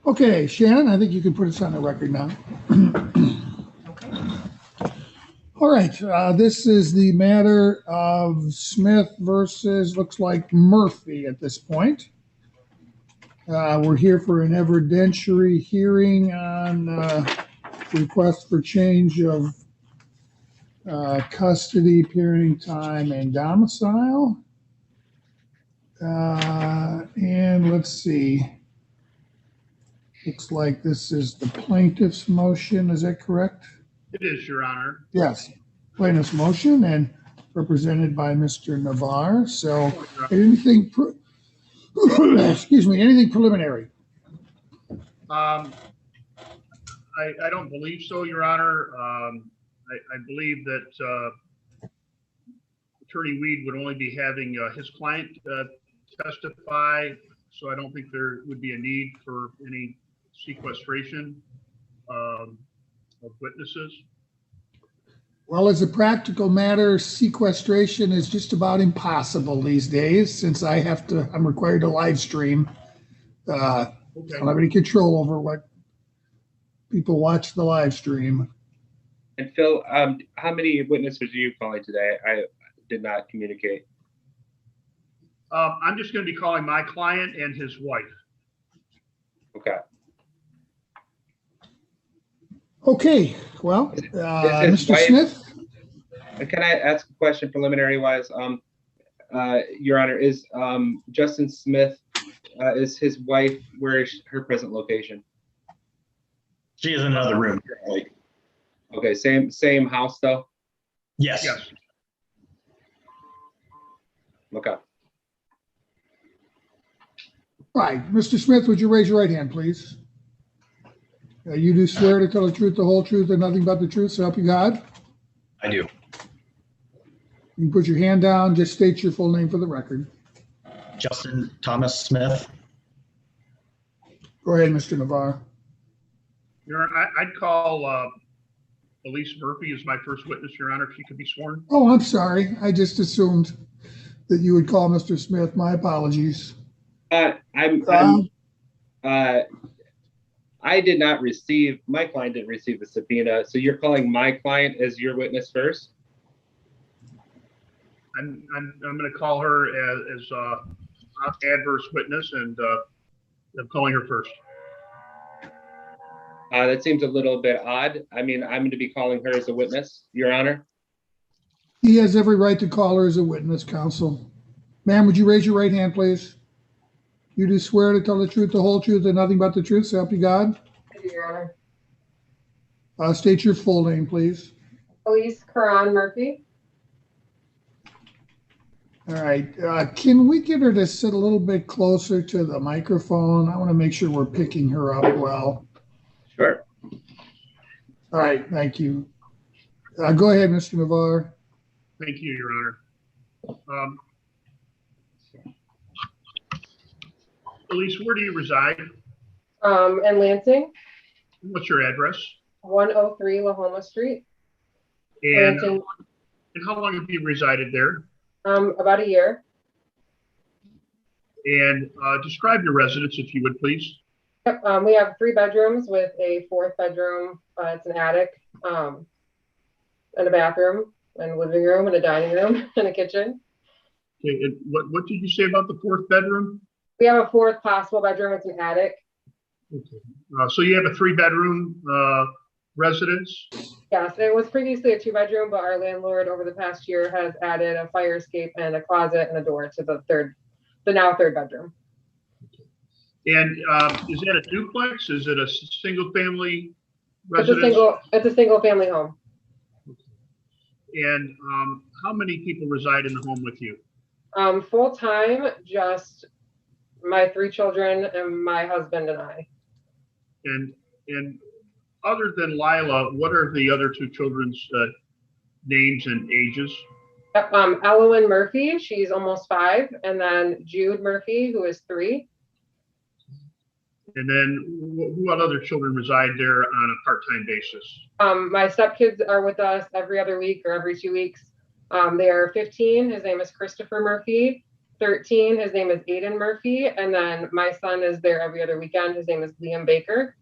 Okay, Shannon, I think you can put us on the record now. All right, this is the matter of Smith versus, looks like Murphy at this point. We're here for an evidentiary hearing on request for change of custody, parenting time, and domicile. And let's see. Looks like this is the plaintiff's motion. Is that correct? It is, Your Honor. Yes, plaintiff's motion and represented by Mr. Navarre. So anything, excuse me, anything preliminary? I don't believe so, Your Honor. I believe that Attorney Weed would only be having his client testify, so I don't think there would be a need for any sequestration of witnesses. Well, as a practical matter, sequestration is just about impossible these days since I'm required to live stream. Okay. I don't have any control over what people watch the live stream. And Phil, how many witnesses are you calling today? I did not communicate. I'm just going to be calling my client and his wife. Okay. Okay, well, Mr. Wife, Smith? Can I ask a question preliminary wise? Your Honor, is Justin Smith, is his wife, where is her present location? She is in another room currently. Okay, same house though? Yes. Yes. Okay. All right, Mr. Smith, would you raise your right hand, please? You do swear to tell the truth, the whole truth, and nothing but the truth, so help you God? I do. You can put your hand down, just state your full name for the record. Justin Thomas Smith. Go ahead, Mr. Navarre. Your Honor, I'd call Elise Murphy as my first witness, Your Honor, if she could be sworn. Oh, I'm sorry. I just assumed that you would call Mr. Smith. My apologies. I did not receive, my client didn't receive the subpoena, so you're calling my client as your witness first? I'm going to call her as adverse witness, and I'm calling her first. That seems a little bit odd. I mean, I'm going to be calling her as a witness, Your Honor. He has every right to call her as a witness, counsel. Ma'am, would you raise your right hand, please? You do swear to tell the truth, the whole truth, and nothing but the truth, so help you God? I do, Your Honor. State your full name, please. Elise Karan Murphy. All right. Can we get her to sit a little bit closer to the microphone? I want to make sure we're picking her up well. Sure. All right. Thank you. Go ahead, Mr. Navarre. Thank you, Your Honor. Elise, where do you reside? In Lansing. What's your address? 103 LaFlamme's Street. And, Lansing. And how long have you resided there? About a year. And describe your residence, if you would, please. Yep. We have 3 bedrooms with a 4th bedroom. It's an attic, and a bathroom, and a living room, and a dining room, and a kitchen. Okay. And what did you say about the 4th bedroom? We have a 4th possible bedroom. It's an attic. Okay. So you have a 3-bedroom residence? Yes, it was previously a 2-bedroom, but our landlord over the past year has added a fire escape and a closet and a door to the now 3rd bedroom. And is that a duplex? Is it a single family residence? It's a single family home. And how many people reside in the home with you? Full time, just my 3 children and my husband and I. And other than Lila, what are the other 2 children's names and ages? Elowen Murphy, she's almost 5, and then Jude Murphy, who is 3. And then what other children reside there on a part-time basis? My stepkids are with us every other week or every 2 weeks. They are 15. His name is Christopher Murphy, 13. His name is Aiden Murphy. And then my son is there every other weekend. His name is Liam Baker.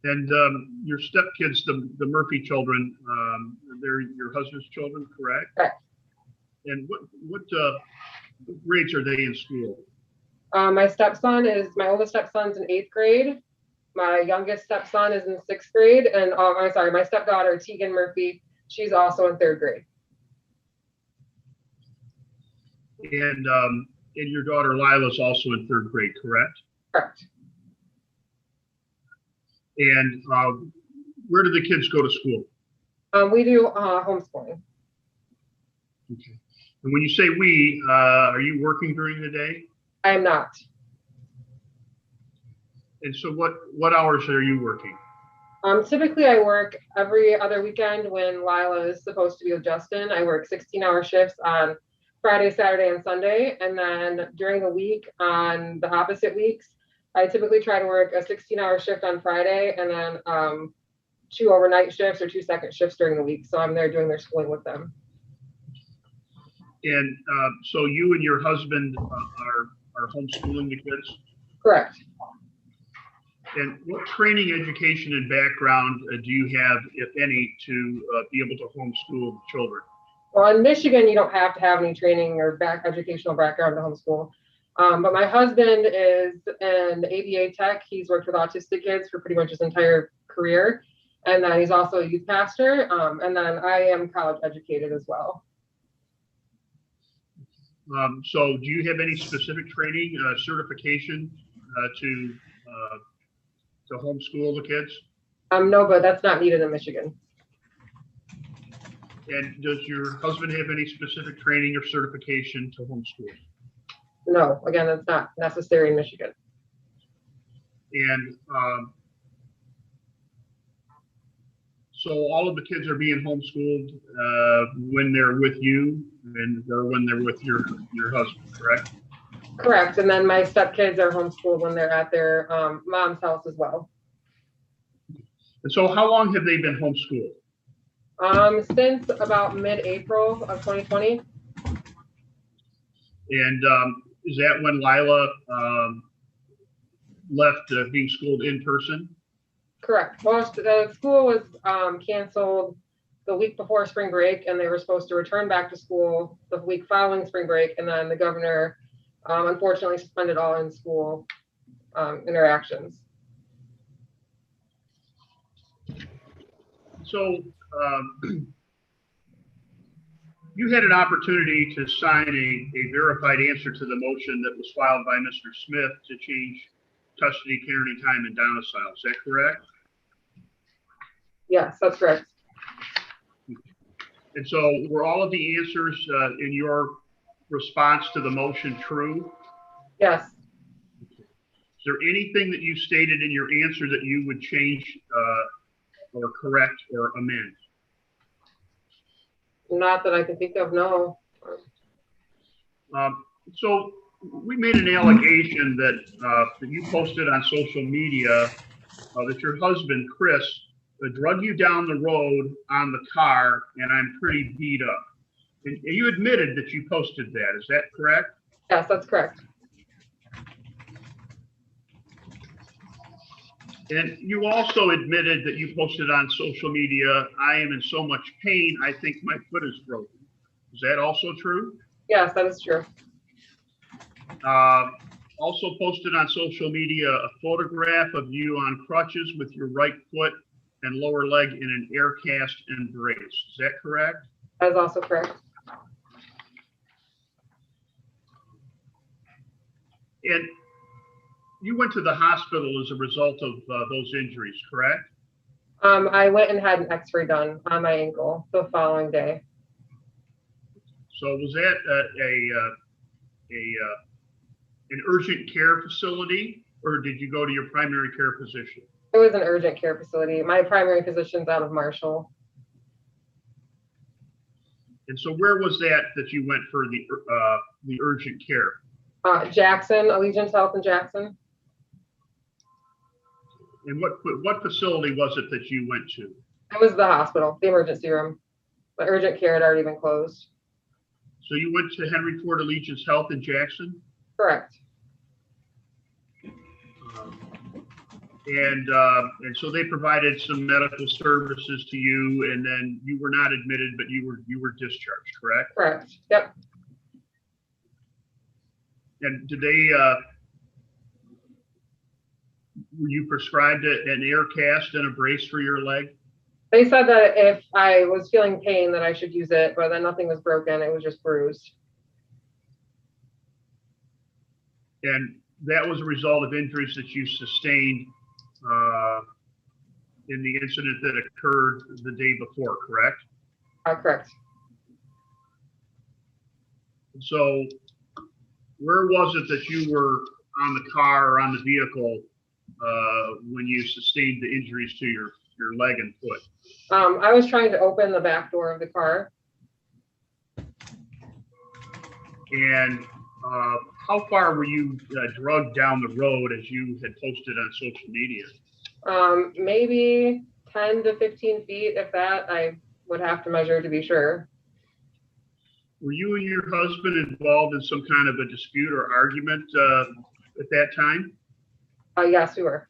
And your stepkids, the Murphy children, they're your husband's children, correct? Correct. And what grades are they in school? My oldest stepson's in 8th grade. My youngest stepson is in 6th grade. And I'm sorry, my stepdaughter, Tegan Murphy, she's also in 3rd grade. And your daughter Lila's also in 3rd grade, correct? Correct. And where do the kids go to school? We do homeschooling. Okay. And when you say we, are you working during the day? I am not. And so what hours are you working? Typically I work every other weekend when Lila is supposed to be with Justin. I work 16-hour shifts on Friday, Saturday, and Sunday. And then during the week, on the opposite weeks, I typically try to work a 16-hour shift on Friday and then 2 overnight shifts or 2 second shifts during the week. So I'm there doing their schooling with them. And so you and your husband are homeschooling the kids? Correct. And what training, education, and background do you have, if any, to be able to homeschool children? Well, in Michigan, you don't have to have any training or educational background to homeschool. But my husband is an ABA tech. He's worked with autistic kids for pretty much his entire career. And then he's also a youth pastor. And then I am college educated as well. So do you have any specific training, certification to homeschool the kids? No, but that's not needed in Michigan. And does your husband have any specific training or certification to homeschool? No, again, that's not necessary in Michigan. And so all of the kids are being homeschooled when they're with you or when they're with your husband, correct? Correct. And then my stepkids are homeschooled when they're at their mom's house as well. And so how long have they been homeschooled? Since about mid-April of 2020. And is that when Lila left being schooled in person? Correct. Well, the school was canceled the week before spring break, and they were supposed to return back to school the week following spring break. And then the governor unfortunately suspended all in-school interactions. So you had an opportunity to sign a verified answer to the motion that was filed by Mr. Smith to change custody, parenting time, and domicile. Is that correct? Yes, that's correct. And so were all of the answers in your response to the motion true? Yes. Is there anything that you stated in your answer that you would change or correct or amend? Not that I can think of, no. So we made an allegation that you posted on social media that your husband, Chris, drug you down the road on the car, and I'm pretty beat up. And you admitted that you posted that. Is that correct? Yes, that's correct. And you also admitted that you posted on social media, I am in so much pain, I think my foot is broken. Is that also true? Yes, that is true. Also posted on social media a photograph of you on crutches with your right foot and lower leg in an air cast and brace. Is that correct? That is also correct. And you went to the hospital as a result of those injuries, correct? I went and had an x-ray done on my ankle the following day. So was that an urgent care facility, or did you go to your primary care physician? It was an urgent care facility. My primary physician's out of Marshall. And so where was that you went for the urgent care? Jackson, Allegiance Health in Jackson. And what facility was it that you went to? It was the hospital, the emergency room. The urgent care had already been closed. So you went to Henry Ford Allegiance Health in Jackson? Correct. And so they provided some medical services to you, and then you were not admitted, but you were discharged, correct? Correct. Yep. And did they were you prescribed an air cast and a brace for your leg? They said that if I was feeling pain, that I should use it, but then nothing was broken. It was just bruised. And that was a result of injuries that you sustained in the incident that occurred the day before, correct? Correct. So where was it that you were on the car or on the vehicle when you sustained the injuries to your leg and foot? I was trying to open the back door of the car. And how far were you drugged down the road as you had posted on social media? Maybe 10 to 15 feet, if that. I would have to measure to be sure. Were you and your husband involved in some kind of a dispute or argument at that time? Yes, we were.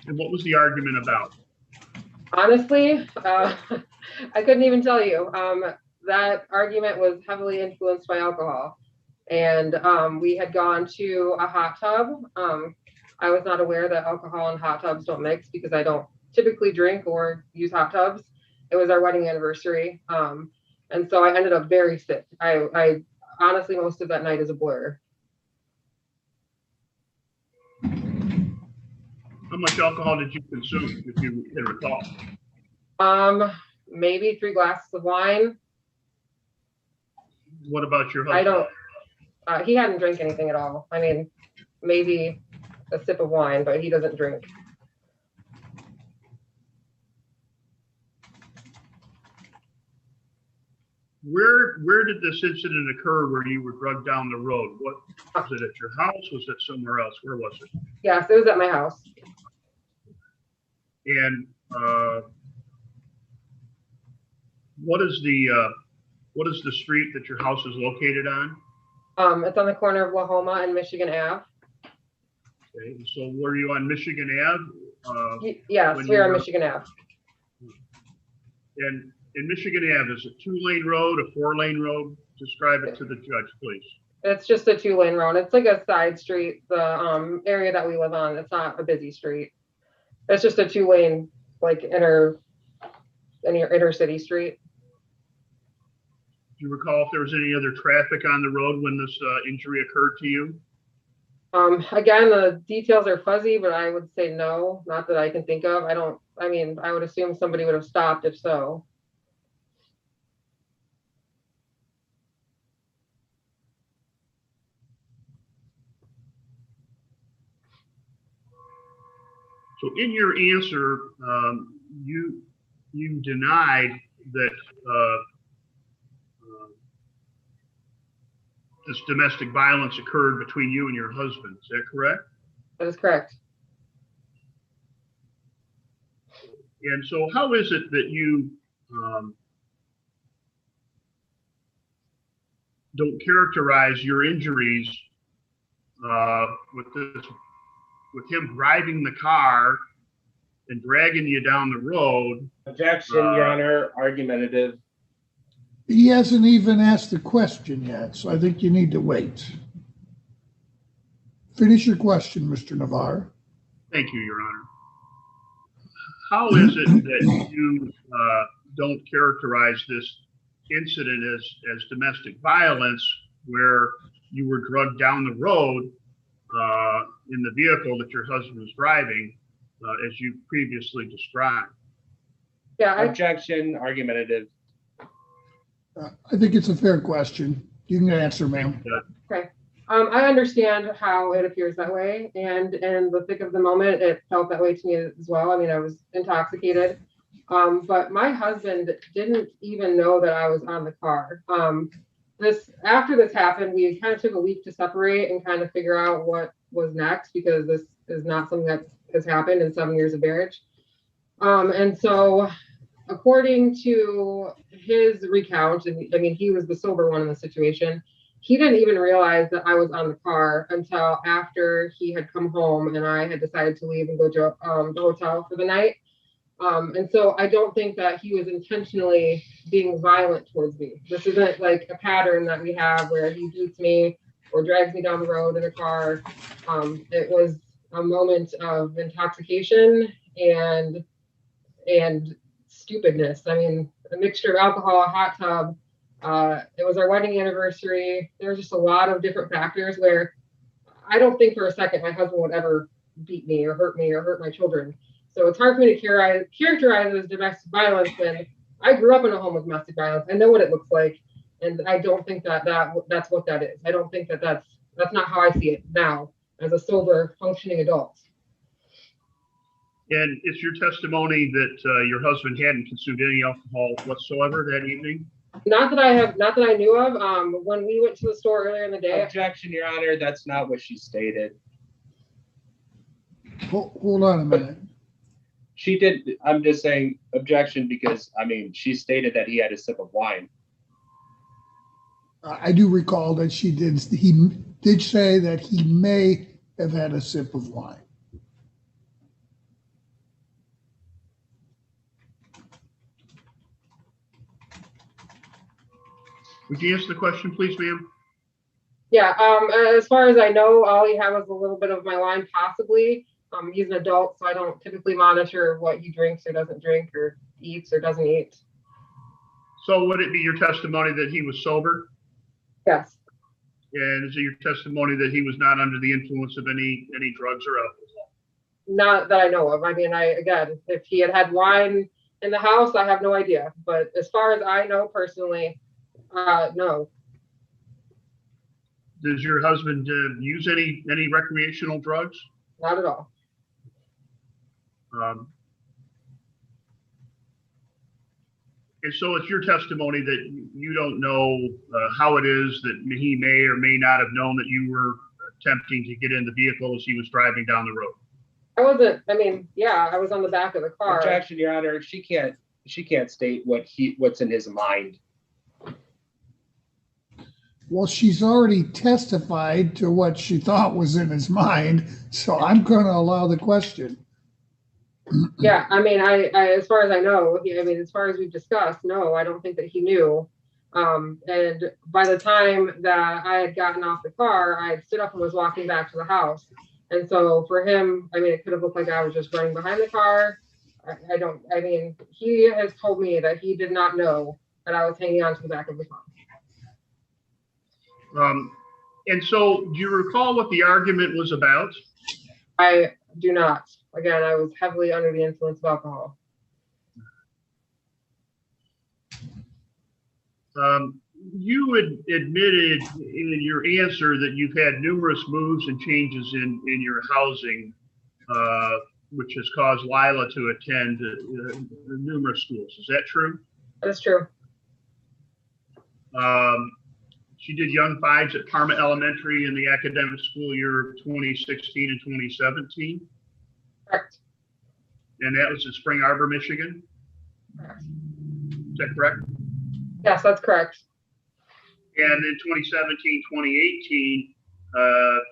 And what was the argument about? Honestly, I couldn't even tell you. That argument was heavily influenced by alcohol. And we had gone to a hot tub. I was not aware that alcohol and hot tubs don't mix because I don't typically drink or use hot tubs. It was our wedding anniversary. And so I ended up very sick. I honestly, most of that night is a blur. How much alcohol did you consume, if you can recall? Maybe 3 glasses of wine. What about your husband? I don't, he hadn't drank anything at all. I mean, maybe a sip of wine, but he doesn't drink. Where did this incident occur where you were drugged down the road? What was it, at your house? Was it somewhere else? Where was it? Yes, it was at my house. And what is the street that your house is located on? It's on the corner of Lahoma and Michigan Ave. Okay, so were you on Michigan Ave? Yes, when we're you on were- Michigan Ave. And in Michigan Ave, is it a 2-lane road, a 4-lane road? Describe it to the judge, please. It's just a 2-lane road. It's like a side street. The area that we live on, it's not a busy street. It's just a 2-lane, like inner city street. Do you recall if there was any other traffic on the road when this injury occurred to you? Again, the details are fuzzy, but I would say no, not that I can think of. I would assume somebody would have stopped if so. So in your answer, you denied that this domestic violence occurred between you and your husband. Is that correct? That is correct. And so how is it that you don't characterize your injuries with him driving the car and dragging you down the road? Objection, Your Honor, argumentative. He hasn't even asked the question yet, so I think you need to wait. Finish your question, Mr. Navarre. Thank you, Your Honor. How is it that you don't characterize this incident as domestic violence, where you were drugged down the road in the vehicle that your husband was driving, as you previously described? Yeah, Objection, argumentative. I think it's a fair question. You can answer, ma'am. I understand how it appears that way, and in the thick of the moment, it felt that way to me as well. I mean, I was intoxicated, but my husband didn't even know that I was on the car. After this happened, we kind of took a week to separate and kind of figure out what was next, because this is not something that has happened in 7 years of marriage. And so according to his recount, and I mean, he was the sober one in the situation. He didn't even realize that I was on the car until after he had come home and I had decided to leave and go to the hotel for the night. And so I don't think that he was intentionally being violent towards me. This isn't like a pattern that we have where he beats me or drags me down the road in a car. It was a moment of intoxication and stupidness. I mean, a mixture of alcohol, a hot tub. It was our wedding anniversary. There was just a lot of different factors where I don't think for a second my husband would ever beat me or hurt my children. So it's hard for me to characterize it as domestic violence when I grew up in a home with domestic violence. I know what it looks like, and I don't think that that's what that is. I don't think that that's not how I see it now as a sober, functioning adult. And it's your testimony that your husband hadn't consumed any alcohol whatsoever that evening? Not that I knew of. When we went to the store earlier in the day. Objection, Your Honor. That's not what she stated. Hold on a minute. She did. I'm just saying objection because, I mean, she stated that he had a sip of wine. I do recall that he did say that he may have had a sip of wine. Would you answer the question, please, ma'am? Yeah, as far as I know, all he had was a little bit of my wine, possibly. He's an adult, so I don't typically monitor what he drinks or doesn't drink or eats or doesn't eat. So would it be your testimony that he was sober? Yes. And is it your testimony that he was not under the influence of any drugs or alcohol? Not that I know of. I mean, again, if he had wine in the house, I have no idea. But as far as I know personally, no. Does your husband use any recreational drugs? Not at all. And so it's your testimony that you don't know how it is that he may or may not have known that you were attempting to get in the vehicle as he was driving down the road. I wasn't. I mean, yeah, I was on the back of the car. Objection, Your Honor. She can't state what's in his mind. Well, she's already testified to what she thought was in his mind, so I'm going to allow the question. Yeah, I mean, I as far as I know, I mean, as far as we've discussed, no, I don't think that he knew. And by the time that I had gotten off the car, I had stood up and was walking back to the house. And so for him, I mean, it could have looked like I was just running behind the car. I mean, he has told me that he did not know that I was hanging on to the back of the car. And so do you recall what the argument was about? I do not. Again, I was heavily under the influence of alcohol. You had admitted in your answer that you've had numerous moves and changes in your housing, which has caused Lila to attend numerous schools. Is that true? That is true. She did Young Fives at Parma Elementary in the academic school year of 2016 and 2017. Correct. And that was in Spring Arbor, Michigan. Correct. Is that correct? Yes, that's correct. And in 2017, 2018,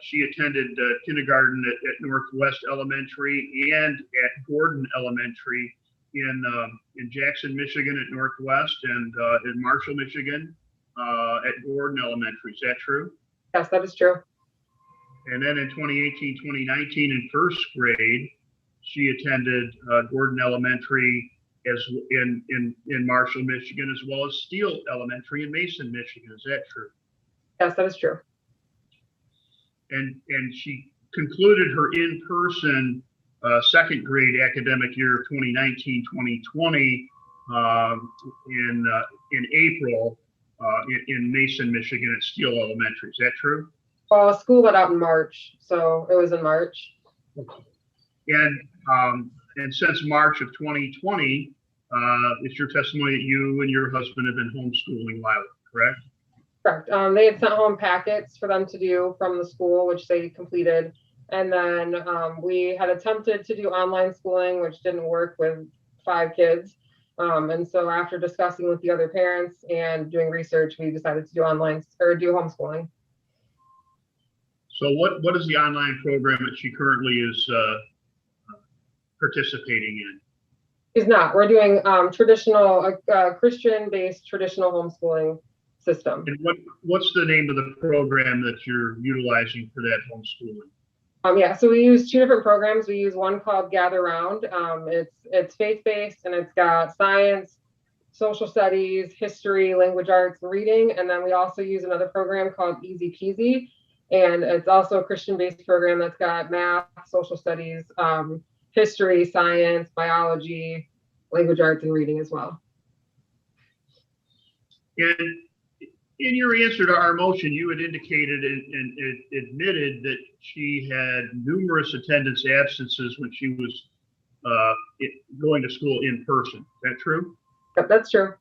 she attended kindergarten at Northwest Elementary and at Gordon Elementary in Jackson, Michigan at Northwest, and in Marshall, Michigan at Gordon Elementary. Is that true? Yes, that is true. And then in 2018, 2019, in first grade, she attended Gordon Elementary as in Marshall, Michigan, as well as Steele Elementary in Mason, Michigan. Is that true? Yes, that is true. And she concluded her in-person second grade academic year of 2019-2020 in April in Mason, Michigan at Steele Elementary. Is that true? Well, school let out in March, so it was in March. And since March of 2020, it's your testimony that you and your husband have been homeschooling Lila, correct? Correct. They had sent home packets for them to do from the school, which they completed. And then we had attempted to do online schooling, which didn't work with 5 kids. And so after discussing with the other parents and doing research, we decided to do online or do homeschooling. So what is the online program that she currently is participating in? She's not. We're doing traditional, Christian-based traditional homeschooling system. And what's the name of the program that you're utilizing for that homeschooling? Yeah, so we use two different programs. We use one called Gather Round. It's faith-based, and it's got science, social studies, history, language arts, reading, and then we also use another program called Easy Peasy, and it's also a Christian-based program that's got math, social studies, history, science, biology, language arts, and reading as well. And in your answer to our motion, you had indicated and admitted that she had numerous attendance absences when she was going to school in person. Is that true? Yep, that's true.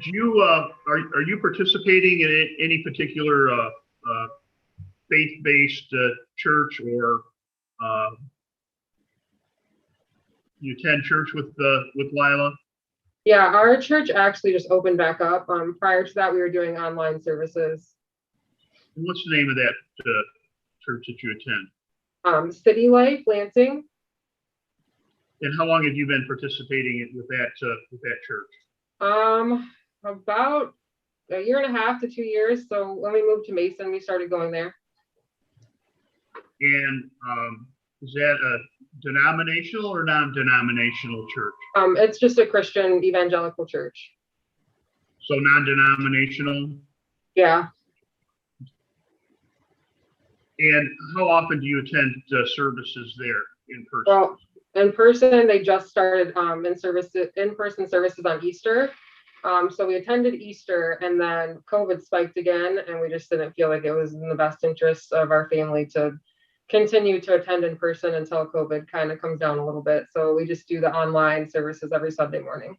Do you are you participating in any particular faith-based church, or you attend church with Lila? Yeah, our church actually just opened back up. Prior to that, we were doing online services. And what's the name of that church that you attend? City Life, Lansing. And how long have you been participating with that church? About a year and a half to 2 years. So when we moved to Mason, we started going there. And is that a denominational or non-denominational church? It's just a Christian evangelical church. So non-denominational? Yeah. And how often do you attend services there in person? Well, in person, they just started in-person services on Easter. So we attended Easter, and then COVID spiked again, and we just didn't feel like it was in the best interest of our family to continue to attend in person until COVID kind of comes down a little bit. So we just do the online services every Sunday morning.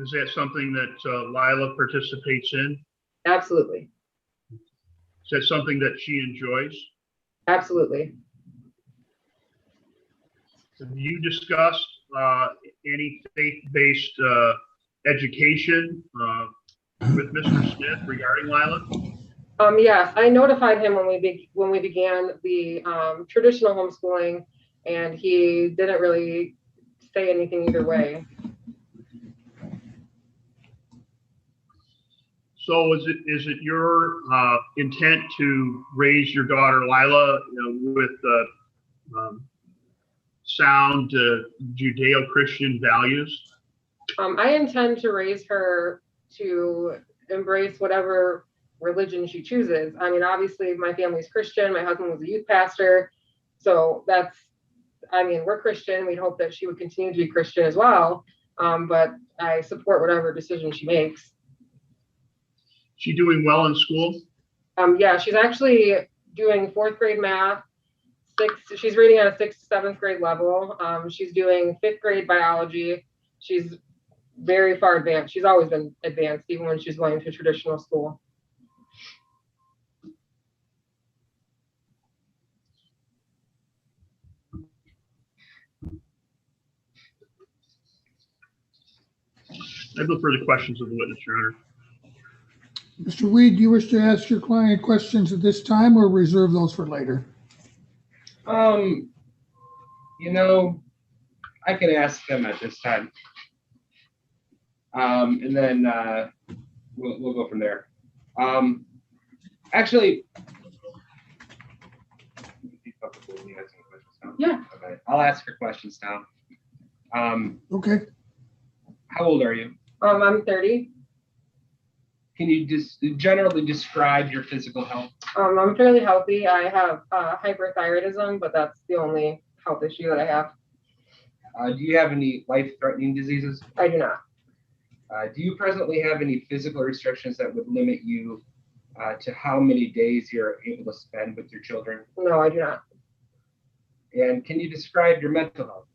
Is that something that Lila participates in? Absolutely. Is that something that she enjoys? Absolutely. Have you discussed any faith-based education with Mr. Smith regarding Lila? Yes, I notified him when we began the traditional homeschooling, and he didn't really say anything either way. So is it your intent to raise your daughter Lila, with sound Judeo-Christian values? I intend to raise her to embrace whatever religion she chooses. I mean, obviously my family's Christian. My husband was a youth pastor. So we're Christian. We'd hope that she would continue to be Christian as well. But I support whatever decision she makes. She doing well in school? Yeah, she's actually doing 4th grade math. She's reading at a 6th to 7th grade level. She's doing 5th grade biology. She's very far advanced. She's always been advanced, even when she's going to traditional school. I have no further questions of the witness, Your Honor. Mr. Weed, do you wish to ask your client questions at this time or reserve those for later? I can ask them at this time. And then we'll go from there. Actually, Yeah. Okay, I'll ask her questions now. Okay. How old are you? I'm 30. Can you just generally describe your physical health? I'm fairly healthy. I have hyperthyroidism, but that's the only health issue that I have. Do you have any life-threatening diseases? I do not. Do you presently have any physical restrictions that would limit you to how many days you're able to spend with your children? No, I do not. And can you describe your mental health?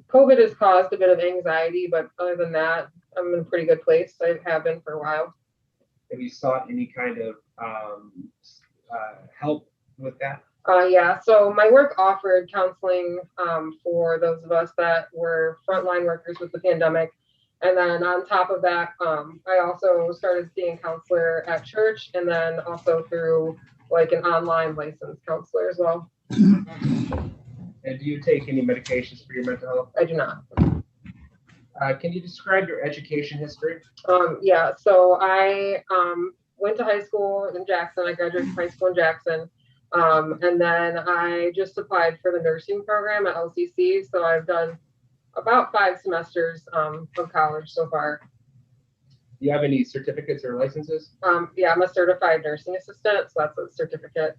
COVID has caused a bit of anxiety, but other than that, I'm in a pretty good place. I have been for a while. Have you sought any kind of help with that? Yeah, so my work offered counseling for those of us that were frontline workers with the pandemic. And then on top of that, I also started seeing a counselor at church and then also through like an online licensed counselor as well. And do you take any medications for your mental health? I do not. Can you describe your education history? Yeah, so I went to high school in Jackson. I graduated from high school in Jackson. And then I just applied for the nursing program at LCC. So I've done about 5 semesters of college so far. Do you have any certificates or licenses? Yeah, I'm a certified nursing assistant, so that's a certificate.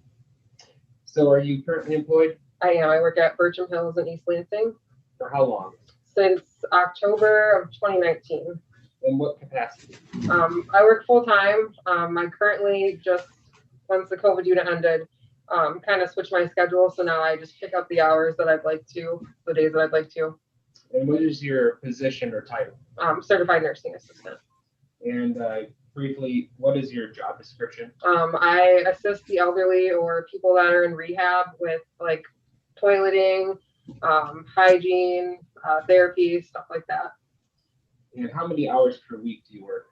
So are you currently employed? I am. I work at Bircham Hills in East Lansing For how long? since October of 2019. In what capacity? I work full time. I currently just, once the COVID unit ended, kind of switched my schedule. So now I just pick up the hours that I'd like to, the days that I'd like to. And what is your position or title? Certified nursing assistant. And briefly, what is your job description? I assist the elderly or people that are in rehab with like toileting, hygiene, therapy, stuff like that. And how many hours per week do you work?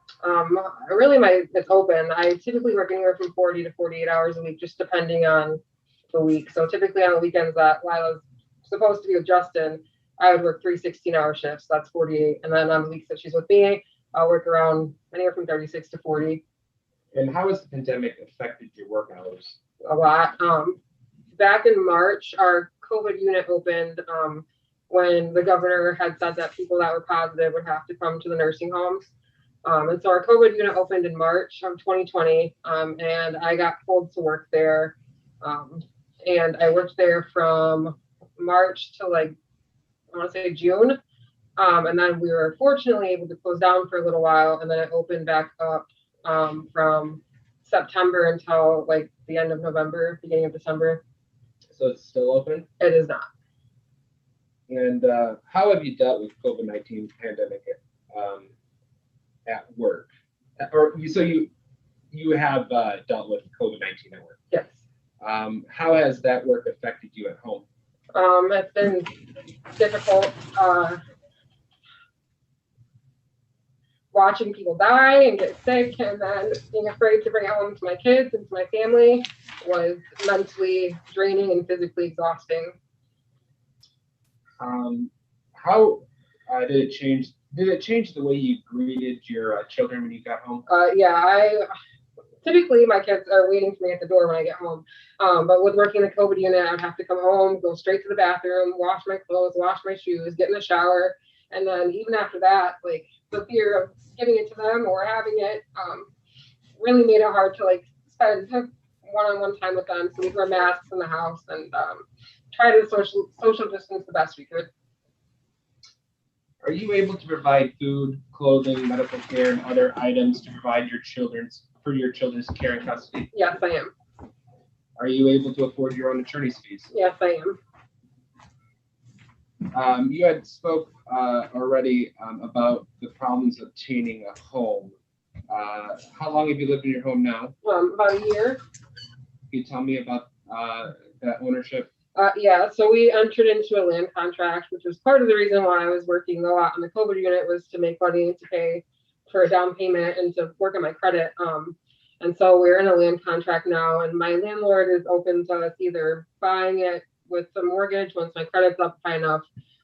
Really, it's open. I typically work anywhere from 40 to 48 hours a week, just depending on the week. So typically on the weekends that Lila's supposed to be with Justin, I would work 3 16-hour shifts. That's 48. And then on the weeks that she's with me, I'll work around anywhere from 36 to 40. And how has the pandemic affected your work hours? A lot. Back in March, our COVID unit opened when the governor had said that people that were positive would have to come to the nursing homes. And so our COVID unit opened in March of 2020, and I got pulled to work there. And I worked there from March to like, I want to say June. And then we were fortunately able to close down for a little while, and then it opened back up from September until like the end of November, beginning of December. So it's still open? It is not. And how have you dealt with COVID-19 pandemic at work? Or you have dealt with COVID-19 at work? Yes. How has that work affected you at home? It's been difficult watching people die and get sick, and then being afraid to bring it home to my kids and to my family was mentally draining and physically exhausting. How did it change? Did it change the way you greeted your children when you got home? Yeah, typically my kids are waiting for me at the door when I get home. But with working the COVID unit, I'd have to come home, go straight to the bathroom, wash my clothes, wash my shoes, get in the shower. And then even after that, like the fear of giving it to them or having it really made it hard to like spend one-on-one time with them. So we wear masks in the house and try to social distance the best we could. Are you able to provide food, clothing, medical care, and other items to provide your children's care and custody? Yes, I am. Are you able to afford your own attorney's fees? Yes, I am. You had spoke already about the problems of obtaining a home. How long have you lived in your home now? About a year. Can you tell me about that ownership? Yeah, so we entered into a land contract, which was part of the reason why I was working a lot on the COVID unit, was to make money to pay for a down payment and to work on my credit. And so we're in a land contract now, and my landlord is open to us either buying it with a mortgage once my credit's up high enough,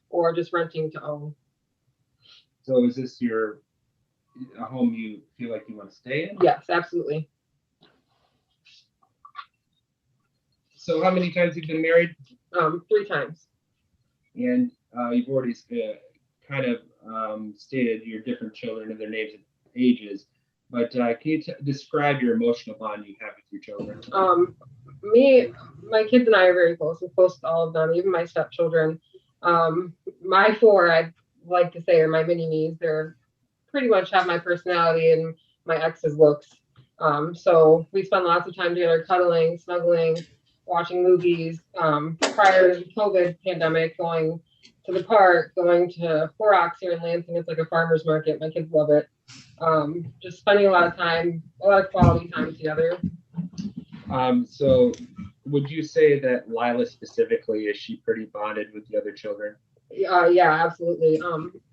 or just renting to own. So is this a home you feel like you want to stay in? Yes, absolutely. So how many times have you been married? 3 times. And you've already kind of stated your different children and their names and ages, but can you describe your emotional bond you have with your children? My kids and I are very close. We're close to all of them, even my stepchildren. My 4, I'd like to say, are my mini-me's. They're pretty much have my personality and my ex's looks. So we spend lots of time together, cuddling, snuggling, watching movies. Prior to the COVID pandemic, going to the park, going to Horrocks here in Lansing. It's like a farmer's market. My kids love it. Just spending a lot of time, a lot of quality time together. So would you say that Lila specifically, is she pretty bonded with the other children? Yeah, absolutely.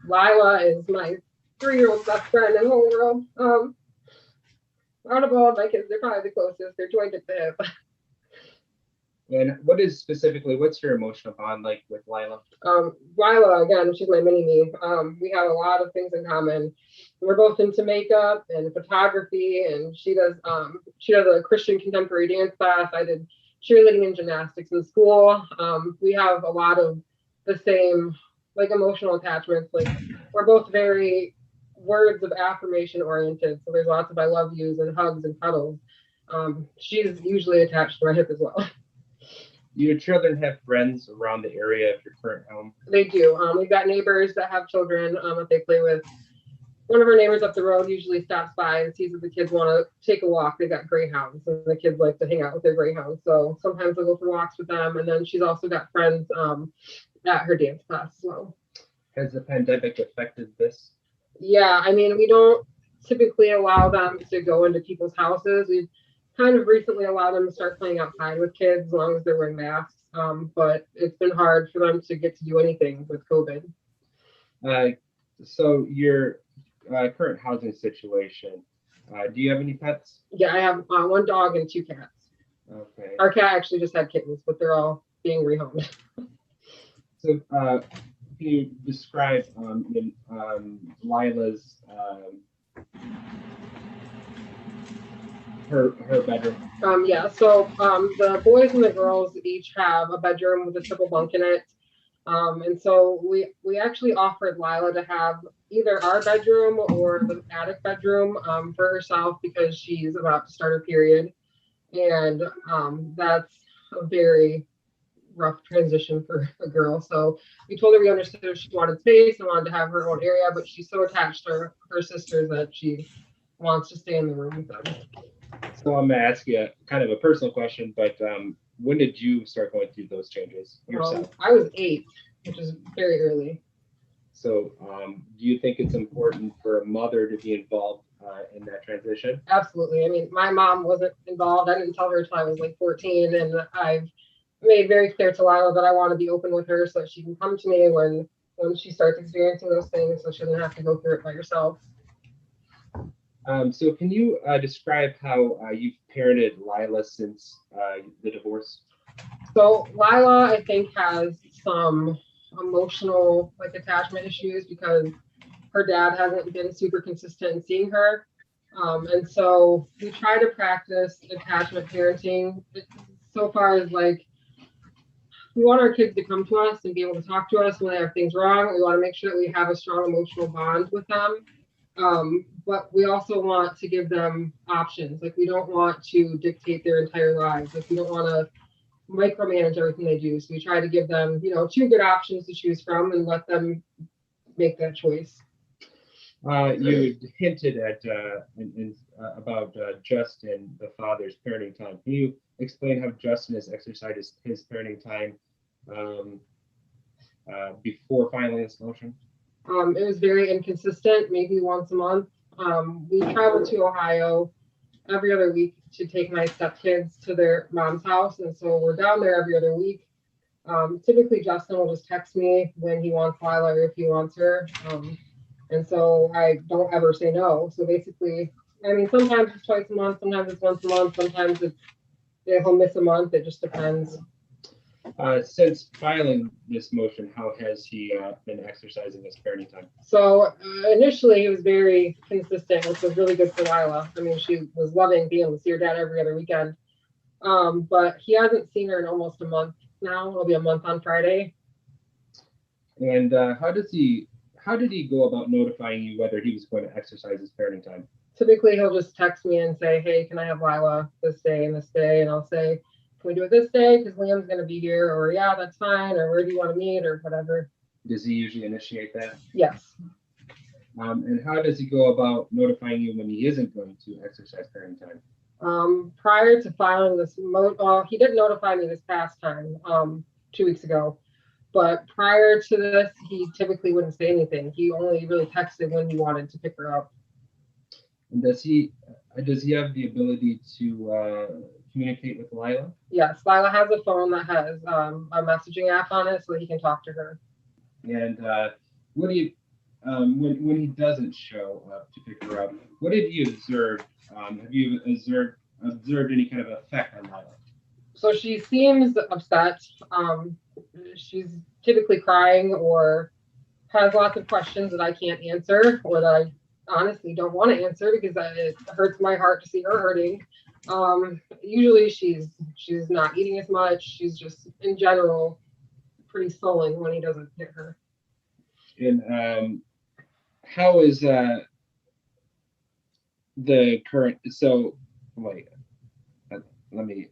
Lila is my 3-year-old best friend in the whole world. Out of all of my kids, they're probably the closest. They're joined at the hip. And what's your emotional bond like with Lila? Lila, again, she's my mini-me. We have a lot of things in common. We're both into makeup and photography, and she does a Christian contemporary dance class. I did cheerleading and gymnastics in school. We have a lot of the same like emotional attachments. Like we're both very words of affirmation oriented. So there's lots of I love yous and hugs and cuddles. She's usually attached to my hip as well. Do your children have friends around the area of your current home? They do. We've got neighbors that have children that they play with. One of our neighbors up the road usually stops by and sees if the kids want to take a walk. They've got greyhounds, and the kids like to hang out with their greyhounds. So sometimes they'll go for walks with them. And then she's also got friends at her dance class as well. Has the pandemic affected this? Yeah, I mean, we don't typically allow them to go into people's houses. We've kind of recently allowed them to start playing outside with kids as long as they're wearing masks. But it's been hard for them to get to do anything with COVID. So your current housing situation, do you have any pets? Yeah, I have 1 dog and 2 cats. Okay. Our cat actually just had kittens, but they're all being rehomed. So can you describe Lila's her bedroom? Yeah, so the boys and the girls each have a bedroom with a triple bunk in it. And so we actually offered Lila to have either our bedroom or the attic bedroom for herself because she's about to start her period. And that's a very rough transition for a girl. So we told her we understood if she wanted space and wanted to have her own area, but she's so attached to her sisters that she wants to stay in the room with them. So I'm gonna ask you kind of a personal question, but when did you start going through those changes yourself? I was 8, which is very early. So do you think it's important for a mother to be involved in that transition? Absolutely. I mean, my mom wasn't involved. I didn't tell her until I was like 14, and I've made very clear to Lila that I want to be open with her so that she can come to me when she starts experiencing those things, so she doesn't have to go through it by herself. So can you describe how you've parented Lila since the divorce? So Lila, I think, has some emotional like attachment issues because her dad hasn't been super consistent in seeing her. And so we try to practice attachment parenting so far as like, we want our kids to come to us and be able to talk to us when they have things wrong. We want to make sure that we have a strong emotional bond with them. But we also want to give them options. Like we don't want to dictate their entire lives. Like we don't want to micromanage everything they do. So we try to give them, 2 good options to choose from and let them make that choice. You hinted at about Justin, the father's parenting time. Can you explain how Justin has exercised his parenting time before filing this motion? It was very inconsistent, maybe once a month. We traveled to Ohio every other week to take my stepkids to their mom's house. And so we're down there every other week. Typically, Justin will just text me when he wants Lila or if he wants her. And so I don't ever say no. So basically, I mean, sometimes it's twice a month, sometimes it's once a month, sometimes he'll miss a month. It just depends. Since filing this motion, how has he been exercising his parenting time? So initially, he was very consistent, which was really good for Lila. I mean, she was loving being able to see her dad every other weekend. But he hasn't seen her in almost a month now. It'll be a month on Friday. And how did he go about notifying you whether he was going to exercise his parenting time? Typically, he'll just text me and say, hey, can I have Lila this day and this day? And I'll say, can we do it this day? Because Liam's going to be here. Or, yeah, that's fine. Or where do you want to meet? Or whatever. Does he usually initiate that? Yes. And how does he go about notifying you when he isn't going to exercise parenting time? Prior to filing this, he didn't notify me this past time, 2 weeks ago. But prior to this, he typically wouldn't say anything. He only really texted when he wanted to pick her up. And does he have the ability to communicate with Lila? Yes, Lila has a phone that has a messaging app on it so that he can talk to her. And what do you, when he doesn't show up to pick her up, what have you observed? Have you observed any kind of effect on Lila? So she seems upset. She's typically crying or has lots of questions that I can't answer or that I honestly don't want to answer because it hurts my heart to see her hurting. Usually she's not eating as much. She's just in general pretty sullen when he doesn't hit her. And how is the current? So wait, let me.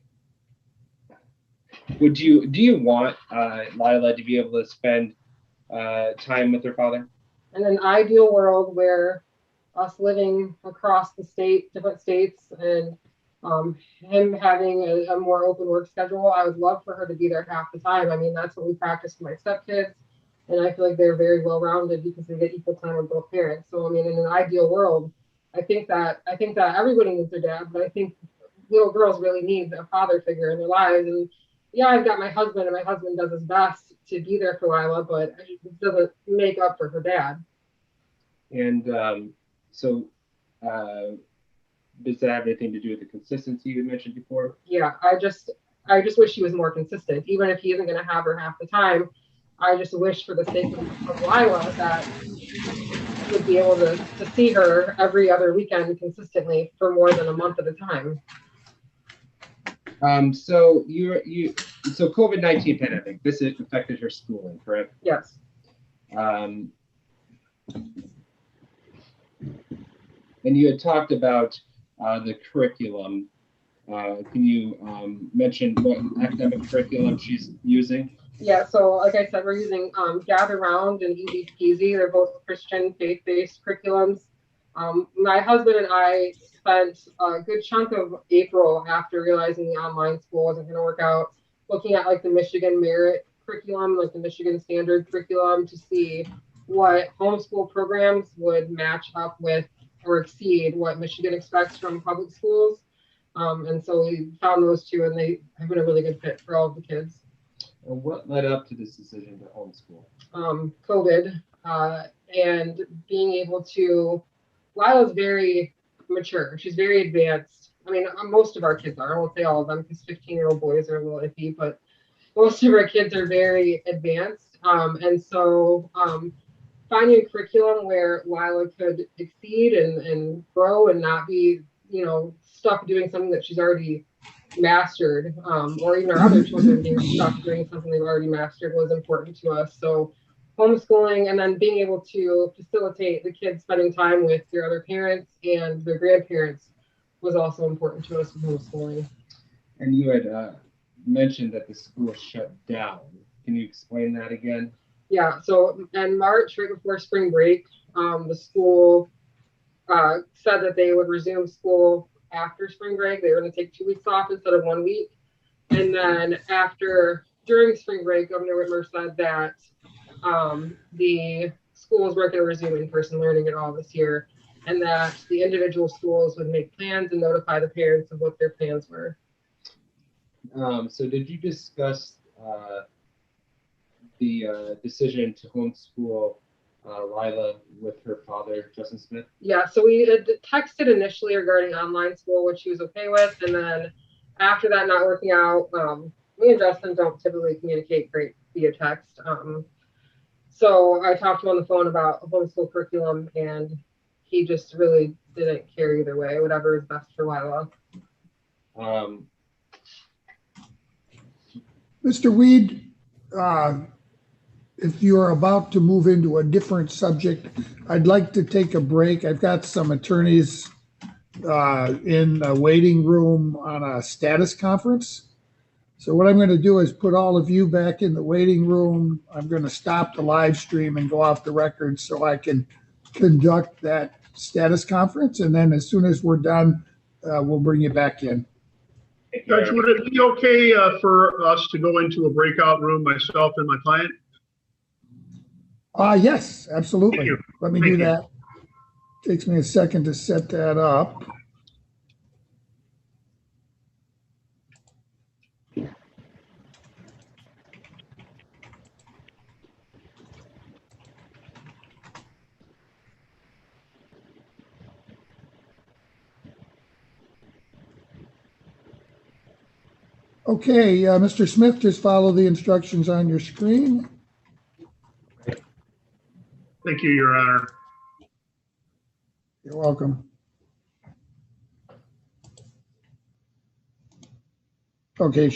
Do you want Lila to be able to spend time with her father? In an ideal world where us living across the state, different states, and him having a more open work schedule, I would love for her to be there half the time. I mean, that's what we practice with my stepkids, and I feel like they're very well rounded because they get equal time with both parents. So I mean, in an ideal world, I think that everybody needs their dad, but I think little girls really need a father figure in their lives. And yeah, I've got my husband, and my husband does his best to be there for Lila, but it doesn't make up for her dad. And so does that have anything to do with the consistency you mentioned before? Yeah, I just wish he was more consistent. Even if he isn't going to have her half the time, I just wish for the sake of Lila that he would be able to see her every other weekend consistently for more than a month at a time. So so COVID-19 pandemic, this affected her schooling, correct? Yes. And you had talked about the curriculum. Can you mention what academic curriculum she's using? Yeah, so like I said, we're using Gather Round and Easy Peasy. They're both Christian faith-based curriculums. My husband and I spent a good chunk of April after realizing the online school wasn't going to work out, looking at like the Michigan Merit curriculum, like the Michigan Standard curriculum, to see what homeschool programs would match up with or exceed what Michigan expects from public schools. And so we found those two, and they have been a really good fit for all of the kids. And what led up to this decision to homeschool? COVID and being able to, Lila's very mature. She's very advanced. I mean, most of our kids are. I won't say all of them because 15-year-old boys are a little iffy, but most of our kids are very advanced. And so finding a curriculum where Lila could exceed and grow and not be, stuck doing something that she's already mastered, or even our other children being stuck doing something they've already mastered was important to us. So homeschooling and then being able to facilitate the kids spending time with their other parents and their grandparents was also important to us with homeschooling. And you had mentioned that the school shut down. Can you explain that again? Yeah, so in March, right before spring break, the school said that they would resume school after spring break. They were going to take 2 weeks off instead of 1 week. And then during spring break, Governor Whitmer said that the schools weren't going to resume in-person learning at all this year, and that the individual schools would make plans and notify the parents of what their plans were. So did you discuss the decision to homeschool Lila with her father, Justin Smith? Yeah, so we had texted initially regarding online school, which she was okay with, and then after that not working out, me and Justin don't typically communicate great via text. So I talked to him on the phone about a homeschool curriculum, and he just really didn't care either way, whatever is best for Lila. Mr. Weed, if you're about to move into a different subject, I'd like to take a break. I've got some attorneys in a waiting room on a status conference. So what I'm going to do is put all of you back in the waiting room. I'm going to stop the live stream and go off the record so I can conduct that status conference. And then as soon as we're done, we'll bring you back in. Judge, would it be okay for us to go into a breakout room, myself and my client? Yes, absolutely. Thank you. Let me do that. Takes me a second to set that up. Okay, Mr. Smith, just follow the instructions on your screen. Thank you, Your Honor. You're welcome. Okay.